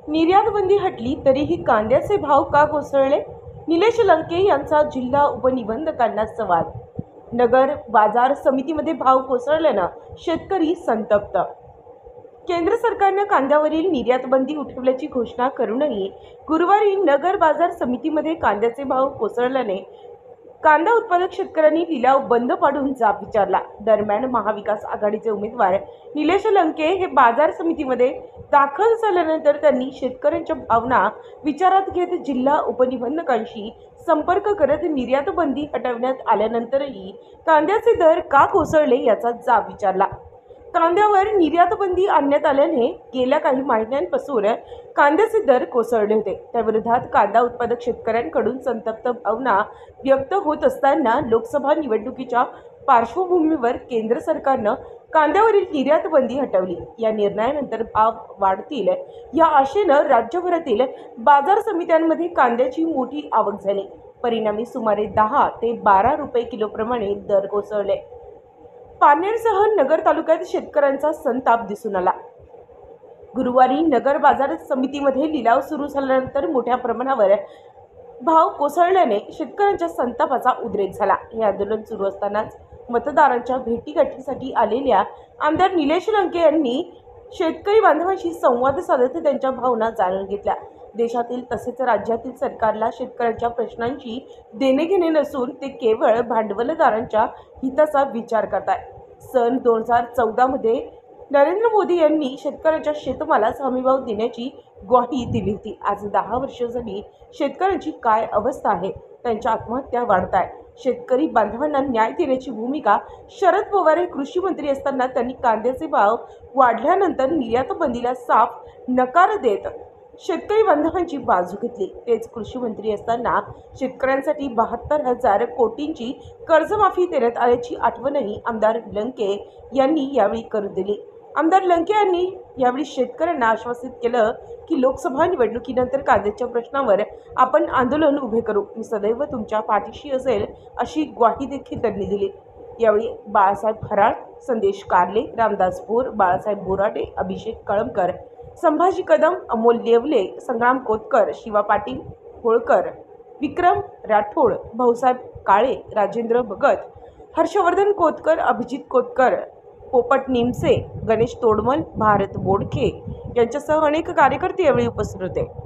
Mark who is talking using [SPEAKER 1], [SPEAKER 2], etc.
[SPEAKER 1] निर्यातबंदी हटली तरीही कांद्याचे भाव का कोसळले? निलेश लंके यांचा जिल्हा उपनिबंधकांना सवाल. नगर बाजार समितीमध्ये भाव कोसळल्यानं शेतकरी संतप्त. केंद्र सरकारनं कांद्यावरील निर्यातबंदी उठवल्याची घोषणा करूनही गुरुवारी नगर बाजार समितीमध्ये कांद्याचे भाव कोसळल्याने कांदा उत्पादक शेतकऱ्यांनी लिलाव बंद पाडून जाब विचारला. दरम्यान महाविकास आघाडीचे उमेदवार निलेश लंके हे बाजार समितीमध्ये दाखल झाल्यानंतर त्यांनी शेतकऱ्यांच्या भावना विचारात घेत जिल्हा उपनिबंधकांशी संपर्क करत निर्यातबंदी हटवण्यात आल्यानंतरही कांद्याचे दर का कोसळले याचा जाब विचारला. कांद्यावर निर्यातबंदी आणण्यात आल्याने गेल्या काही महिन्यांपासून कांद्याचे दर कोसळले होते. त्याविरोधात कांदा उत्पादक शेतकऱ्यांकडून संतप्त भावना व्यक्त होत असताना लोकसभा निवडणुकीच्या पार्श्वभूमीवर केंद्र सरकारनं कांद्यावरील निर्यातबंदी हटवली. या निर्णयानंतर भाव वाढतील या आशेनं राज्यभरातील बाजार समित्यांमध्ये कांद्याची मोठी आवक झाली. परिणामी सुमारे 10 ते 12 रुपये किलोप्रमाणे दर कोसळले. पारनेरसह नगर तालुक्यात शेतकऱ्यांचा संताप दिसून आला. गुरुवारी नगर बाजार समितीमध्ये लिलाव सुरू झाल्यानंतर मोठ्या प्रमाणावर भाव कोसळल्याने शेतकऱ्यांच्या संतापाचा उद्रेक झाला. हे आंदोलन सुरू असतानाच मतदारांच्या भेटीगाठीसाठी आलेल्या आमदार निलेश लंके यांनी शेतकरी बांधवांशी संवाद साधत त्यांच्या भावना जाणून घेतल्या. देशातील तसेच राज्यातील सरकारला शेतकऱ्यांच्या प्रश्नांची देणेघेणे नसून ते केवळ भांडवलदारांच्या हिताचा विचार करतात. सन 2014 मध्ये नरेंद्र मोदी यांनी शेतकऱ्यांच्या शेतमालास हमीभाव देण्याची ग्वाही दिली होती. आज 10 वर्ष झाली शेतकऱ्यांची काय अवस्था आहे? त्यांच्या आत्महत्या वाढत आहेत. शेतकरी बांधवांना न्याय देण्याची भूमिका शरद पवार हे कृषी मंत्री असताना त्यांनी कांद्याचे भाव वाढल्यानंतर निर्यातबंदीला साफ नकार देत शेतकरी बांधवांची बाजू घेतली. तेच कृषी मंत्री असताना शेतकऱ्यांसाठी 72,000 कोटींची कर्जमाफी देण्यात आल्याची आठवणही आमदार लंके यांनी यावेळी करून दिली. आमदार लंके यांनी यावेळी शेतकऱ्यांना आश्वासित केलं की लोकसभा निवडणुकीनंतर कांद्याच्या प्रश्नावर आपण आंदोलन उभे करू. मी सदैव तुमच्या पाठीशी असेल अशी ग्वाही देखील त्यांनी दिली. यावेळी बाळासाहेब खराळ, संदेश कारले, रामदास भोर, बाळासाहेब बोराटे, अभिषेक कळमकर, संभाजी कदम, अमोल लेवले, संग्राम कोतकर, शिवा पाटील होळकर, विक्रम राठोड, भाऊसाहेब काळे, राजेंद्र भगत, हर्षवर्धन कोतकर, अभिजित कोतकर, पोपट निमसे, गणेश तोडमल, भारत बोडखे यांच्यासह अनेक कार्यकर्ते यावेळी उपस्थित होते.